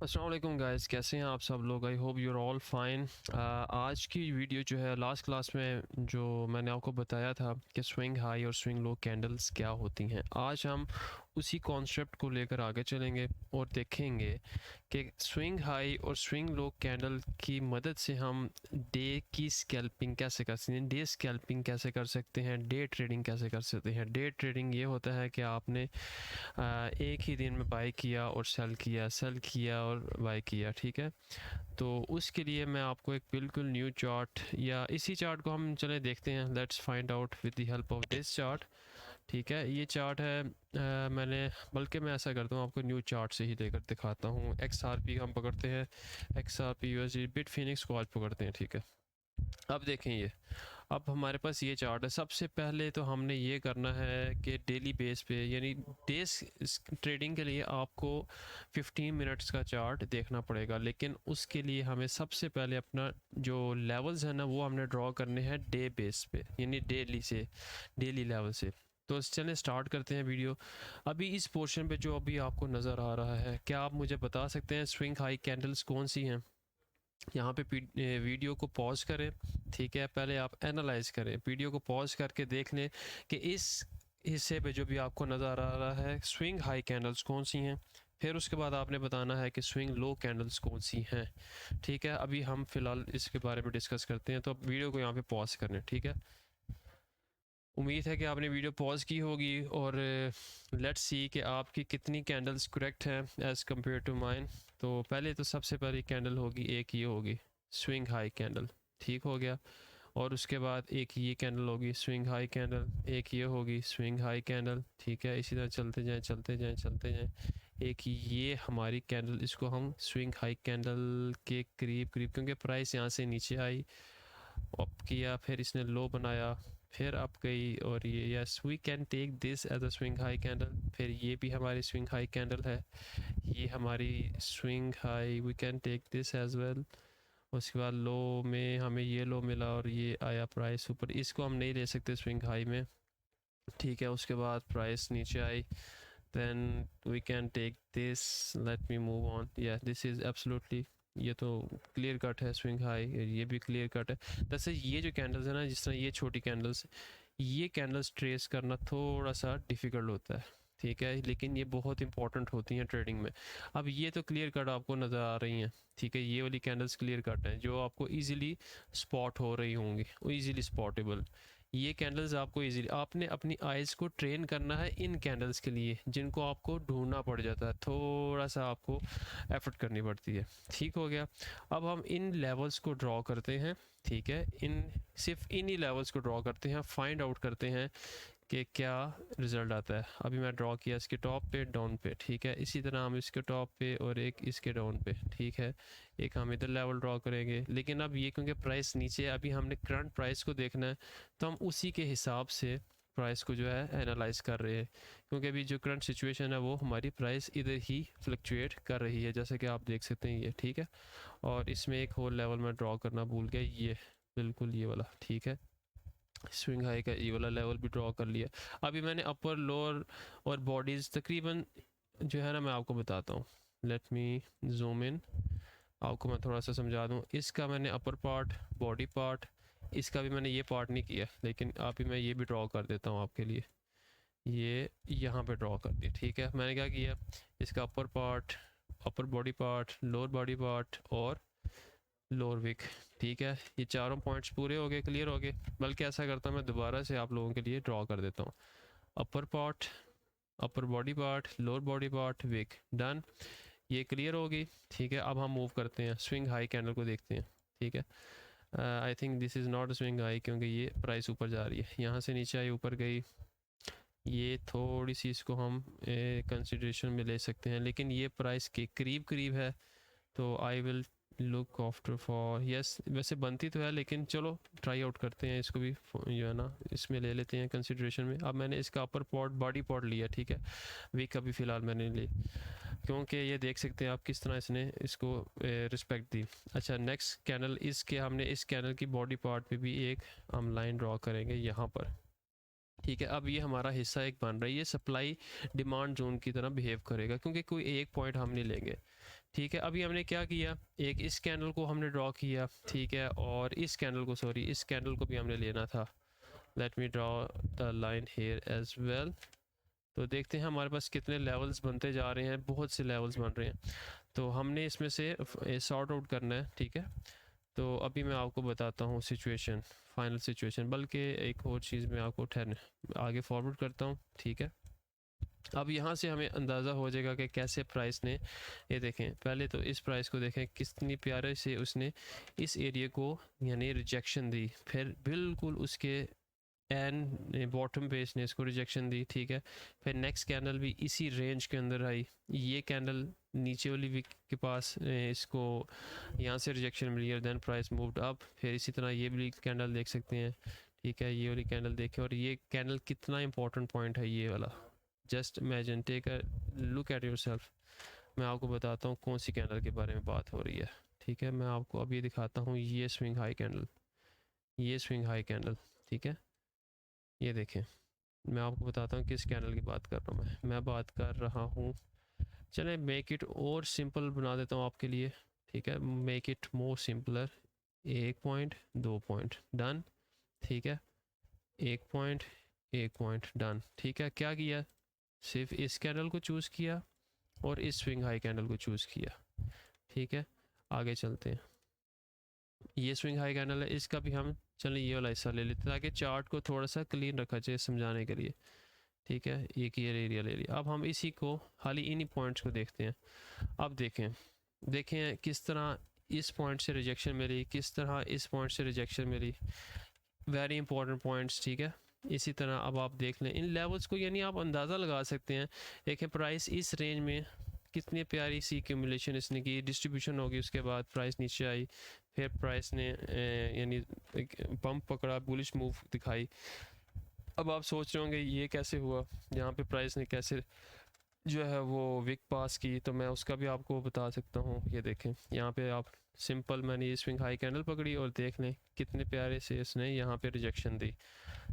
अस्सलाम वालेकुम गाइस, कैसे हैं आप सब लोग। I hope you're all fine. आज की वीडियो जो है लास्ट क्लास में जो मैंने आपको बताया था कि स्विंग हाई और स्विंग लो कैंडल्स क्या होती हैं, आज हम उसी कॉन्सेप्ट को लेकर आगे चलेंगे और देखेंगे कि स्विंग हाई और स्विंग लो कैंडल की मदद से हम डे की स्कैल्पिंग कैसे कर सकते हैं, डे स्कैल्पिंग कैसे कर सकते हैं, डे ट्रेडिंग कैसे कर सकते हैं। डे ट्रेडिंग ये होता है कि आपने एक ही दिन में बाई किया और सेल किया और बाई किया, ठीक है। तो उसके लिए मैं आपको एक बिल्कुल न्यू चार्ट, या इसी चार्ट को हम चले देखते हैं, let's find out with the help of this chart. ठीक है, ये चार्ट है, मैंने बल्कि मैं ऐसा करता हूँ, आपको न्यू चार्ट से ही लेकर दिखाता हूँ। XRP हम पकड़ते हैं, XRP USD बिट फिनिक्स को आज पकड़ते हैं, ठीक है। अब देखें, ये अब हमारे पास ये चार्ट है। सबसे पहले तो हमने ये करना है कि डेली बेस पे, यानी डेज ट्रेडिंग के लिए आपको 15 मिनट्स का चार्ट देखना पड़ेगा, लेकिन उसके लिए हमें सबसे पहले अपना जो लेवल्स है ना, वो हमने ड्रॉ करने हैं डे बेस पे, यानी डेली लेवल से। तो चलें स्टार्ट करते हैं वीडियो। अभी इस पोर्शन पे जो अभी आपको नज़र आ रहा है, क्या आप मुझे बता सकते हैं स्विंग हाई कैंडल्स कौन सी हैं? यहाँ पे वीडियो को पॉज करें, ठीक है। पहले आप एनालाइज करें, वीडियो को पॉज करके देख लें कि इस हिस्से पे जो भी आपको नज़र आ रहा है स्विंग हाई कैंडल्स कौन सी हैं। फिर उसके बाद आपने बताना है कि स्विंग लो कैंडल्स कौन सी हैं, ठीक है। अभी हम फ़िलहाल इसके बारे में डिस्कस करते हैं, तो अब वीडियो को यहाँ पे पॉज करें, ठीक है। उम्मीद है कि आपने वीडियो पॉज की होगी और लेट्स सी कि आपकी कितनी कैंडल्स करेक्ट हैं एज़ कम्पेयर टू माइन। तो पहले तो सबसे पहली कैंडल होगी, एक ये होगी स्विंग हाई कैंडल, ठीक हो गया। और उसके बाद एक ये कैंडल होगी स्विंग हाई कैंडल, एक ये होगी स्विंग हाई कैंडल, ठीक है। इसी तरह चलते जाएं चलते जाएं चलते जाएं। एक ये हमारी कैंडल, इसको हम स्विंग हाई कैंडल के करीब करीब, क्योंकि प्राइस यहाँ से नीचे आई, अप किया, फिर इसने लो बनाया, फिर अप गई, और ये yes we can take this as a swing high candle. फिर ये भी हमारी स्विंग हाई कैंडल है, ये हमारी swing high, we can take this as well. उसके बाद लो में हमें ये लो मिला और ये आया प्राइस ऊपर, इसको हम नहीं ले सकते स्विंग हाई में, ठीक है। उसके बाद प्राइस नीचे आई, then we can take this, let me move on, yeah this is absolutely, ये तो क्लियर कट है स्विंग हाई, ये भी क्लियर कट है। वैसे ये जो कैंडल्स है ना, जिस तरह ये छोटी कैंडल्स, ये कैंडल्स ट्रेस करना थोड़ा सा डिफ़िकल्ट होता है, ठीक है, लेकिन ये बहुत इंपॉर्टेंट होती हैं ट्रेडिंग में। अब ये तो क्लियर कट आपको नज़र आ रही हैं, ठीक है। ये वाली कैंडल्स क्लियर कट हैं जो आपको इजीली स्पॉट हो रही होंगी, इजीली स्पॉटेबल। ये कैंडल्स आपको इजीली, आपने अपनी आइज़ को ट्रेन करना है इन कैंडल्स के लिए, जिनको आपको ढूंढना पड़ जाता है, थोड़ा सा आपको एफर्ट करनी पड़ती है, ठीक हो गया। अब हम इन लेवल्स को ड्रॉ करते हैं, ठीक है। सिर्फ इन ही लेवल्स को ड्रॉ करते हैं, फाइंड आउट करते हैं कि क्या रिज़ल्ट आता है। अभी मैं ड्रॉ किया इसके टॉप पे, डाउन पे, ठीक है। इसी तरह हम इसके टॉप पे और एक इसके डाउन पे, ठीक है। एक हम इधर लेवल ड्रॉ करेंगे, लेकिन अब ये क्योंकि प्राइस नीचे है, अभी हमने करंट प्राइस को देखना है, तो हम उसी के हिसाब से प्राइस को जो है एनालाइज कर रहे हैं, क्योंकि अभी जो करंट सिचुएशन है वो हमारी प्राइस इधर ही फ्लक्चुएट कर रही है, जैसे कि आप देख सकते हैं ये, ठीक है। और इसमें एक और लेवल मैं ड्रॉ करना भूल गया, ये बिल्कुल ये वाला, ठीक है। स्विंग हाई का ये वाला लेवल भी ड्रॉ कर लिया। अभी मैंने अपर लोअर और बॉडीज़ तकरीबन जो है ना, मैं आपको बताता हूँ, लेट मी जूम इन, आपको मैं थोड़ा सा समझा दूँ। इसका मैंने अपर पार्ट, बॉडी पार्ट, इसका भी मैंने ये पार्ट नहीं किया, लेकिन अभी मैं ये भी ड्रॉ कर देता हूँ आपके लिए। ये यहाँ पे ड्रॉ कर दिया, ठीक है। मैंने क्या किया, इसका अपर part, upper body part, lower body part और लोअर विक, ठीक है। ये चारों पॉइंट्स पूरे हो गए, क्लियर हो गए। बल्कि ऐसा करता हूँ, मैं दोबारा से आप लोगों के लिए ड्रॉ कर देता हूँ। Upper part, upper body part, lower body part, wick, done, ये क्लियर होगी, ठीक है। अब हम मूव करते हैं, स्विंग हाई कैंडल को देखते हैं, ठीक है। I think this is not swing high, क्योंकि ये प्राइस ऊपर जा रही है, यहाँ से नीचे आई, ऊपर गई, ये थोड़ी सी इसको हम कंसिडरेशन में ले सकते हैं, लेकिन ये प्राइस के करीब करीब है, तो I will look after for, yes वैसे बनती तो है, लेकिन चलो ट्राई आउट करते हैं इसको भी, जो है ना इसमें ले लेते हैं कंसिडरेशन में। अब मैंने इसका अपर पॉट, बॉडी पॉट लिया, ठीक है। वीक अभी फ़िलहाल मैंने ली, क्योंकि ये देख सकते हैं आप किस तरह इसने इसको रिस्पेक्ट दी। अच्छा, नेक्स्ट कैंडल, इसके हमने इस कैंडल की बॉडी पार्ट पे भी एक हम लाइन ड्रॉ करेंगे यहाँ पर, ठीक है। अब ये हमारा हिस्सा एक बन रहा है, ये सप्लाई डिमांड जोन की तरह बिहेव करेगा, क्योंकि कोई एक पॉइंट हम नहीं लेंगे, ठीक है। अभी हमने क्या किया, एक इस कैंडल को हमने ड्रॉ किया, ठीक है, और इस कैंडल को, सॉरी, इस कैंडल को भी हमने लेना था। Let me draw the line here as well. तो देखते हैं हमारे पास कितने लेवल्स बनते जा रहे हैं, बहुत से लेवल्स बन रहे हैं, तो हमने इसमें से सॉर्ट आउट करना है, ठीक है। तो अभी मैं आपको बताता हूँ सिचुएशन, फाइनल सिचुएशन, बल्कि एक और चीज़ मैं आपको आगे फॉरवर्ड करता हूँ, ठीक है। अब यहाँ से हमें अंदाज़ा हो जाएगा कि कैसे प्राइस ने, ये देखें, पहले तो इस प्राइस को देखें कितनी प्यारे से उसने इस एरिया को यानी रिजेक्शन दी, फिर बिल्कुल उसके एंड बॉटम पे इसने इसको रिजेक्शन दी, ठीक है। फिर नेक्स्ट कैंडल भी इसी रेंज के अंदर आई, ये कैंडल नीचे वाली विक के पास इसको यहाँ से रिजेक्शन मिली और देन प्राइस मूव्ड अप। फिर इसी तरह ये भी कैंडल देख सकते हैं, ठीक है, ये वाली कैंडल देखें, और ये कैंडल कितना इंपॉर्टेंट पॉइंट है ये वाला, just imagine, take a look at yourself. मैं आपको बताता हूँ कौन सी कैंडल के बारे में बात हो रही है, ठीक है। मैं आपको अभी दिखाता हूँ, ये स्विंग हाई कैंडल, ये स्विंग हाई कैंडल, ठीक है, ये देखें। मैं आपको बताता हूँ किस कैंडल की बात कर रहा हूँ। मैं बात कर रहा हूँ, चलें मेक इट और सिंपल बना देता हूँ आपके लिए, ठीक है, make it more simpler. 1 point 2 point done, ठीक है, 1 पॉइंट 1 पॉइंट डन, ठीक है। क्या किया, सिर्फ इस कैंडल को चूज़ किया और इस स्विंग हाई कैंडल को चूज़ किया, ठीक है। आगे चलते हैं, ये स्विंग हाई कैंडल है, इसका भी हम चलें ये वाला हिस्सा ले लेते हैं ताकि चार्ट को थोड़ा सा क्लीन रखा जाए समझाने के लिए, ठीक है। एक ये एरिया ले लिया, अब हम इसी को खाली इन्हीं पॉइंट्स को देखते हैं। अब देखें, देखें किस तरह इस पॉइंट से रिजेक्शन मिली, किस तरह इस पॉइंट से रिजेक्शन मिली, वेरी इंपॉर्टेंट पॉइंट्स, ठीक है। इसी तरह अब आप देख लें इन लेवल्स को, यानी आप अंदाज़ा लगा सकते हैं। देखें प्राइस इस रेंज में कितनी प्यारी सी एक्यूमुलेशन इसने की, डिस्ट्रीब्यूशन होगी, उसके बाद प्राइस नीचे आई, फिर प्राइस ने यानी पंप पकड़ा, बुलिश मूव दिखाई। अब आप सोच रहे होंगे ये कैसे हुआ, यहाँ पे प्राइस ने कैसे जो है वो विक पास की, तो मैं उसका भी आपको बता सकता हूँ। ये देखें यहाँ पे आप सिंपल, मैंने ये स्विंग हाई कैंडल पकड़ी और देख लें कितने प्यारे से इसने यहाँ पे रिजेक्शन दी।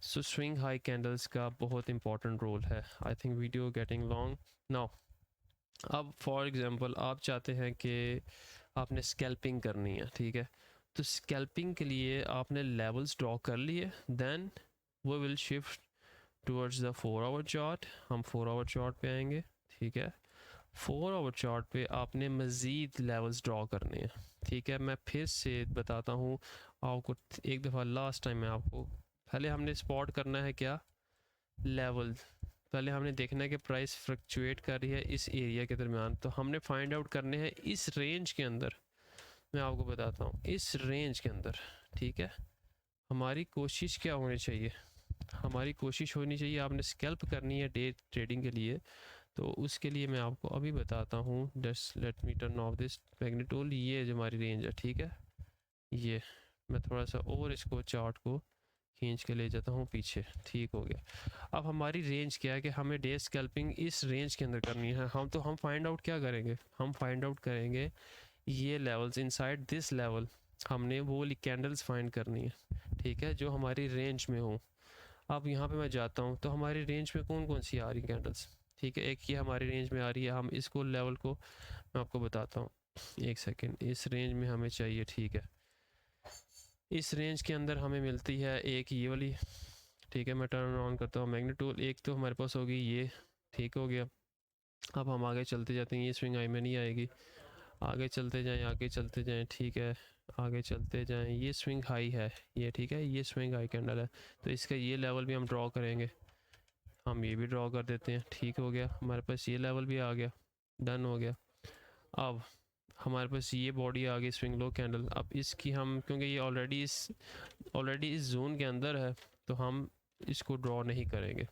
सो स्विंग हाई कैंडल्स का बहुत इंपॉर्टेंट रोल है। I think video getting long now. अब फॉर एग्जांपल आप चाहते हैं कि आपने स्कैल्पिंग करनी है, ठीक है, तो स्कैल्पिंग के लिए आपने लेवल्स ड्रॉ कर लिए, देन वो will shift towards the 4 our chart. हम 4 आवर चार्ट पे आएंगे, ठीक है। 4 आवर चार्ट पे आपने मज़ीद लेवल्स ड्रॉ करने हैं, ठीक है। मैं फिर से बताता हूँ आपको एक दफ़ा, लास्ट टाइम मैं आपको, पहले हमने स्पॉट करना है क्या, लेवल। पहले हमने देखना है कि प्राइस फ्लक्चुएट कर रही है इस एरिया के दरमियान, तो हमने फाइंड आउट करने हैं इस रेंज के अंदर। मैं आपको बताता हूँ इस रेंज के अंदर, ठीक है। हमारी कोशिश क्या होनी चाहिए, हमारी कोशिश होनी चाहिए, आपने स्कैल्प करनी है डे ट्रेडिंग के लिए, तो उसके लिए मैं आपको अभी बताता हूँ। Just let me turn off this magnet tool. ये जो हमारी रेंज है, ठीक है, ये मैं थोड़ा सा और इसको चार्ट को खींच के ले जाता हूँ पीछे, ठीक हो गया। अब हमारी रेंज क्या है कि हमें डे स्कैल्पिंग इस रेंज के अंदर करनी है। हम फाइंड आउट क्या करेंगे, हम फाइंड आउट करेंगे ये लेवल्स, इनसाइड दिस लेवल हमने वो वाली कैंडल्स फाइंड करनी है, ठीक है, जो हमारी रेंज में हो। अब यहाँ पे मैं जाता हूँ तो हमारी रेंज में कौन कौन सी आ रही कैंडल्स, ठीक है, एक ये हमारी रेंज में आ रही है। हम इसको लेवल को मैं आपको बताता हूँ, एक सेकेंड, इस रेंज में हमें चाहिए, ठीक है। इस रेंज के अंदर हमें मिलती है एक ये वाली, ठीक है। मैं टर्न ऑन करता हूँ मैग्नेट टूल, एक तो हमारे पास होगी ये, ठीक हो गया। अब हम आगे चलते जाते हैं, ये स्विंग हाई में नहीं आएगी, आगे चलते जाएं, आगे चलते जाएं, ठीक है, आगे चलते जाएं। ये स्विंग हाई है ये, ठीक है, ये स्विंग हाई कैंडल है, तो इसका ये लेवल भी हम ड्रॉ करेंगे। हम ये भी ड्रॉ कर देते हैं, ठीक हो गया, हमारे पास ये लेवल भी आ गया, डन हो गया। अब हमारे पास ये बॉडी आ गई स्विंग लो कैंडल। अब इसकी हम, क्योंकि ये ऑलरेडी इस जोन के अंदर है, तो हम इसको ड्रॉ नहीं करेंगे,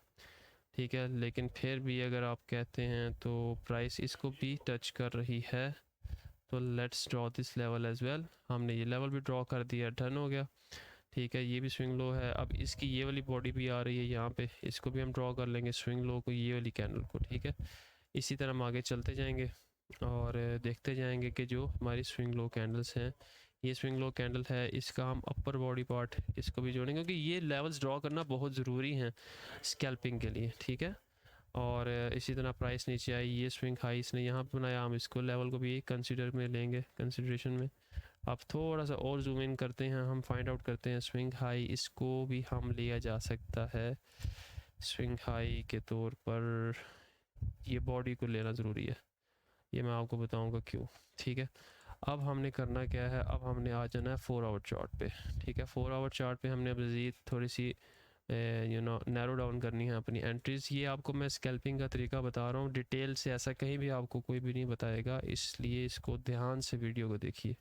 ठीक है। लेकिन फिर भी अगर आप कहते हैं तो प्राइस इसको भी टच कर रही है, तो let's draw this level as well. हमने ये लेवल भी ड्रॉ कर दिया, डन हो गया, ठीक है। ये भी स्विंग लो है। अब इसकी ये वाली बॉडी भी आ रही है यहाँ पे, इसको भी हम ड्रॉ कर लेंगे, स्विंग लो को, ये वाली कैंडल को, ठीक है। इसी तरह हम आगे चलते जाएंगे और देखते जाएंगे कि जो हमारी स्विंग लो कैंडल्स हैं, ये स्विंग लो कैंडल है, इसका हम अपर बॉडी पार्ट इसको भी जोड़ेंगे, क्योंकि ये लेवल्स ड्रॉ करना बहुत ज़रूरी हैं स्कैल्पिंग के लिए, ठीक है। और इसी तरह प्राइस नीचे आई, ये स्विंग हाई इसने यहाँ पे बनाया, हम इसको लेवल को भी कंसिडर में लेंगे, कंसिडरेशन में। अब थोड़ा सा और जूम इन करते हैं, हम फाइंड आउट करते हैं स्विंग हाई, इसको भी हम लिया जा सकता है स्विंग हाई के तौर पर। ये बॉडी को लेना ज़रूरी है, ये मैं आपको बताऊंगा क्यों, ठीक है। अब हमने करना क्या है, अब हमने आ जाना है 4 आवर चार्ट पे, ठीक है। 4 आवर चार्ट पे हमने मज़ीद थोड़ी सी नैरो डाउन करनी है अपनी एंट्रीज। ये आपको मैं स्कैल्पिंग का तरीका बता रहा हूँ, डिटेल से ऐसा कहीं भी आपको कोई भी नहीं बताएगा, इसलिए इसको ध्यान से वीडियो को देखिए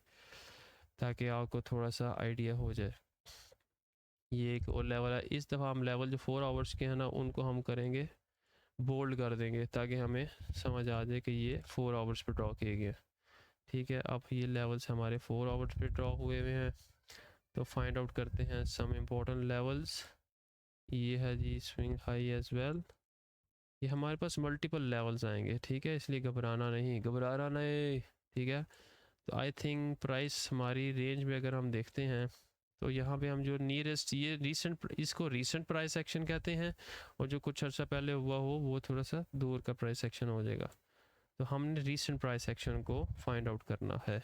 ताकि आपको थोड़ा सा आइडिया हो जाए। ये एक और लेवल है, इस दफ़ा हम लेवल जो 4 आवर्स के हैं ना उनको हम करेंगे बोल्ड कर देंगे ताकि हमें समझ आ जाए कि ये 4 आवर्स पे ड्रॉ किए गए, ठीक है। अब ये लेवल्स हमारे 4 आवर्स पे ड्रॉ हुए हुए हैं, तो फाइंड आउट करते हैं सम इम्पोर्टेंट लेवल्स। ये है जी स्विंग हाई एज वेल, ये हमारे पास मल्टीपल लेवल्स आएंगे, ठीक है, इसलिए घबराना नहीं, घबराना नहीं, ठीक है। तो आई थिंक प्राइस हमारी रेंज में अगर हम देखते हैं तो यहाँ पे हम जो नियरेस्ट, ये रीसेंट, इसको रीसेंट प्राइस एक्शन कहते हैं, और जो कुछ अर्सा पहले हुआ हो वो थोड़ा सा दूर का प्राइस एक्शन हो जाएगा। तो हमने रीसेंट प्राइस एक्शन को फाइंड आउट करना है।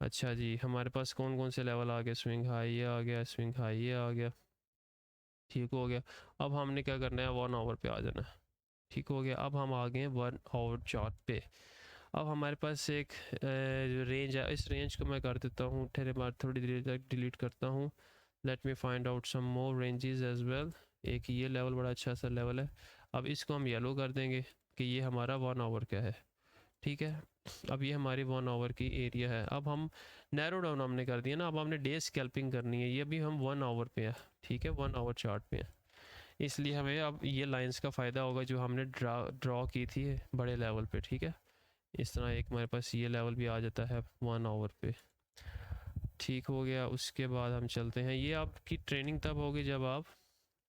अच्छा जी, हमारे पास कौन कौन से लेवल आ गए, स्विंग हाई ये आ गया, स्विंग हाई ये आ गया, ठीक हो गया। अब हमने क्या करना है, 1 आवर पे आ जाना है, ठीक हो गया। अब हम आ गए 1 आवर चार्ट पे। अब हमारे पास एक जो रेंज है, इस रेंज को मैं कर देता हूँ, ठहरे बाद थोड़ी देर तक डिलीट करता हूँ। Let me find out some more ranges as well. एक ये लेवल बड़ा अच्छा सा लेवल है, अब इसको हम येलो कर देंगे कि ये हमारा 1 आवर का है, ठीक है। अब ये हमारी 1 आवर की एरिया है। अब हम नैरो डाउन हमने कर दिया ना, अब हमने डे स्कैल्पिंग करनी है, ये भी हम 1 आवर पे है, ठीक है, 1 आवर चार्ट पे है, इसलिए हमें अब ये लाइंस का फ़ायदा होगा जो हमने ड्रॉ की थी बड़े लेवल पे, ठीक है। इस तरह एक हमारे पास ये लेवल भी आ जाता है 1 आवर पे, ठीक हो गया। उसके बाद हम चलते हैं, ये आपकी ट्रेनिंग तब होगी जब आप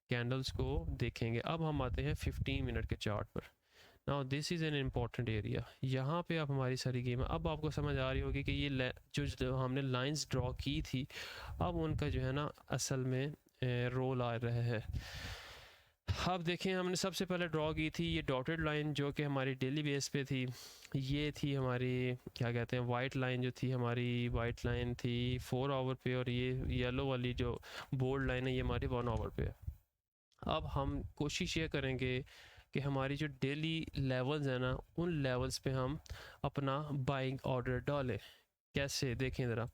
कैंडल्स को देखेंगे। अब हम आते हैं 15 मिनट के चार्ट पर। Now this is an important area, यहाँ पे आप हमारी सारी गेम है। अब आपको समझ आ रही होगी कि ये जो हमने लाइंस ड्रॉ की थी, अब उनका जो है ना असल में रोल आ रहा है। अब देखें, हमने सबसे पहले ड्रॉ की थी ये डॉटेड लाइन जो कि हमारी डेली बेस पे थी, ये थी हमारी क्या कहते हैं वाइट लाइन, जो थी हमारी वाइट लाइन थी 4 आवर पे, और ये येलो वाली जो बोल्ड लाइन है ये हमारी 1 आवर पे है। अब हम कोशिश ये करेंगे कि हमारी जो डेली लेवल्स हैं ना उन लेवल्स पे हम अपना बाइंग ऑर्डर डालें। कैसे, देखें ज़रा,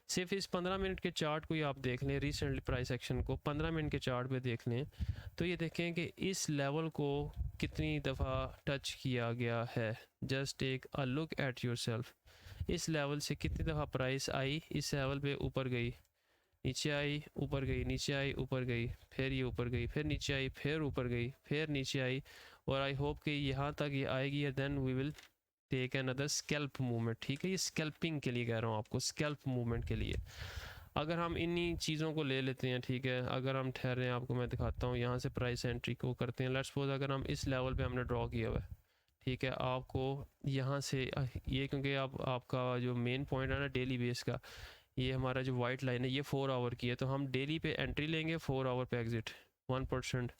सिर्फ इस 15 मिनट के चार्ट को ही आप देख लें, रिसेंटली प्राइस एक्शन को 15 मिनट के चार्ट पे देख लें, तो ये देखें कि इस लेवल को कितनी दफ़ा टच किया गया है। Just take a look at yourself, इस लेवल से कितनी दफ़ा प्राइस आई, इस लेवल पे ऊपर गई, नीचे आई, ऊपर गई, नीचे आई, ऊपर गई, फिर ये ऊपर गई, फिर नीचे आई, फिर ऊपर गई, फिर नीचे आई, और आई होप कि यहाँ तक ये आएगी, then we will take another scalp movement, ठीक है। ये स्कैल्पिंग के लिए कह रहा हूँ आपको, स्कैल्प मूवमेंट के लिए। अगर हम इन्हीं चीज़ों को ले लेते हैं, ठीक है, अगर हम ठहरे, आपको मैं दिखाता हूँ, यहाँ से प्राइस एंट्री को करते हैं। लेट्स सपोज अगर हम इस लेवल पे हमने ड्रॉ किया हुआ है, ठीक है, आपको यहाँ से ये, क्योंकि आपका जो मेन पॉइंट है ना डेली बेस का, ये हमारा जो वाइट लाइन है ये 4 आवर की है, तो हम डेली पे एंट्री लेंगे, 4 आवर पे एग्जिट 1%,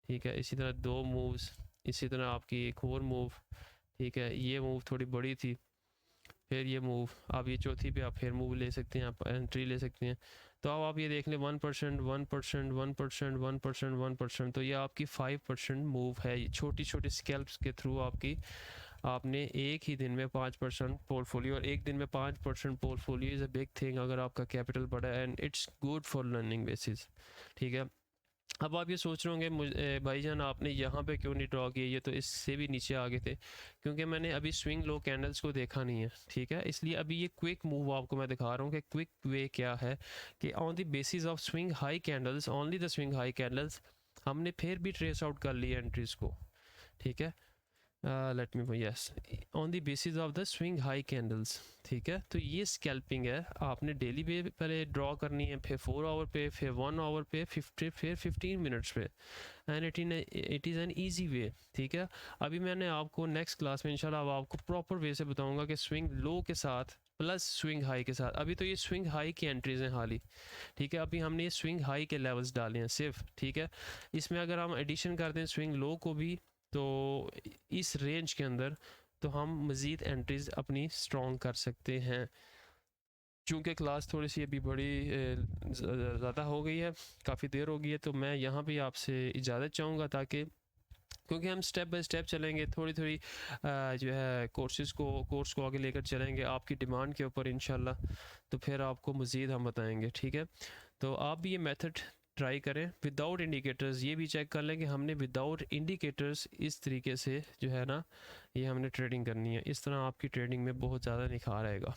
ठीक है। इसी तरह 2 मूव्स, इसी तरह आपकी एक और मूव, ठीक है, ये मूव थोड़ी बड़ी थी, फिर ये मूव, आप ये चौथी पे आप फिर मूव ले सकते हैं, आप एंट्री ले सकते हैं। तो अब आप ये देख लें 1%, 1%, 1%, 1%, 1%, तो ये आपकी 5% मूव है। ये छोटी छोटी स्कैल्प्स के थ्रू आपकी, आपने एक ही दिन में 5% पोर्टफोलियो, और एक दिन में 5% portfolio is a big thing अगर आपका कैपिटल बड़ा है, and it's good for learning basis, ठीक है। अब आप ये सोच रहे होंगे भाईजान आपने यहाँ पे क्यों नहीं ड्रॉ किया, ये तो इससे भी नीचे आ गए थे, क्योंकि मैंने अभी स्विंग लो कैंडल्स को देखा नहीं है, ठीक है, इसलिए अभी ये क्विक मूव आपको मैं दिखा रहा हूँ कि क्विक वे क्या है, कि on the basis of swing high candles, only the swing high candles, हमने फिर भी ट्रेस आउट कर लिया एंट्रीज को, ठीक है। Let me yes, on the basis of the swing high candles, ठीक है। तो ये स्कैल्पिंग है, आपने डेली पे पहले ड्रॉ करनी है, फिर 4 आवर पे, फिर 1 आवर पे, फिर 15 मिनट्स पे, and it is an easy way, ठीक है। अभी मैंने आपको नेक्स्ट क्लास में इंशाल्लाह अब आपको प्रॉपर वे से बताऊंगा कि स्विंग लो के साथ प्लस स्विंग हाई के साथ। अभी तो ये स्विंग हाई की एंट्रीज हैं हाल ही, ठीक है, अभी हमने ये स्विंग हाई के लेवल्स डाले हैं सिर्फ, ठीक है। इसमें अगर हम एडिशन करते हैं स्विंग लो को भी, तो इस रेंज के अंदर तो हम मज़ीद एंट्रीज़ अपनी स्ट्रॉन्ग कर सकते हैं। चूँकि क्लास थोड़ी सी अभी बड़ी ज़्यादा हो गई है, काफ़ी देर हो गई है, तो मैं यहाँ भी आपसे इजाज़त चाहूँगा, ताकि क्योंकि हम स्टेप बाय स्टेप चलेंगे, थोड़ी थोड़ी जो है कोर्स को आगे लेकर चलेंगे आपकी डिमांड के ऊपर इंशाल्लाह। तो फिर आपको मज़ीद हम बताएंगे, ठीक है। तो आप भी ये मेथड ट्राई करें विदाउट इंडिकेटर्स। ये भी चेक कर लें कि हमने विदाउट इंडिकेटर्स इस तरीके से जो है ना, ये हमने ट्रेडिंग करनी है। इस तरह आपकी ट्रेडिंग में बहुत ज़्यादा निखार आएगा।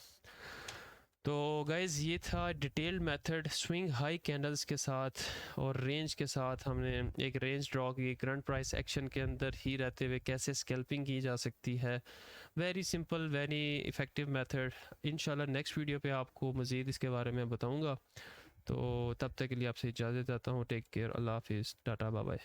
तो गाइज़ ये था detailed method swing high candles के साथ और रेंज के साथ। हमने एक रेंज ड्रॉ की, करंट प्राइस एक्शन के अंदर ही रहते हुए कैसे स्कैल्पिंग की जा सकती है। Very simple, very effective method. इंशाल्लाह नेक्स्ट वीडियो पे आपको मज़ीद इसके बारे में बताऊंगा। तो तब तक के लिए आपसे इजाज़त चाहता हूँ। टेक केयर, अल्लाह हाफिज़, टाटा, बाय बाय।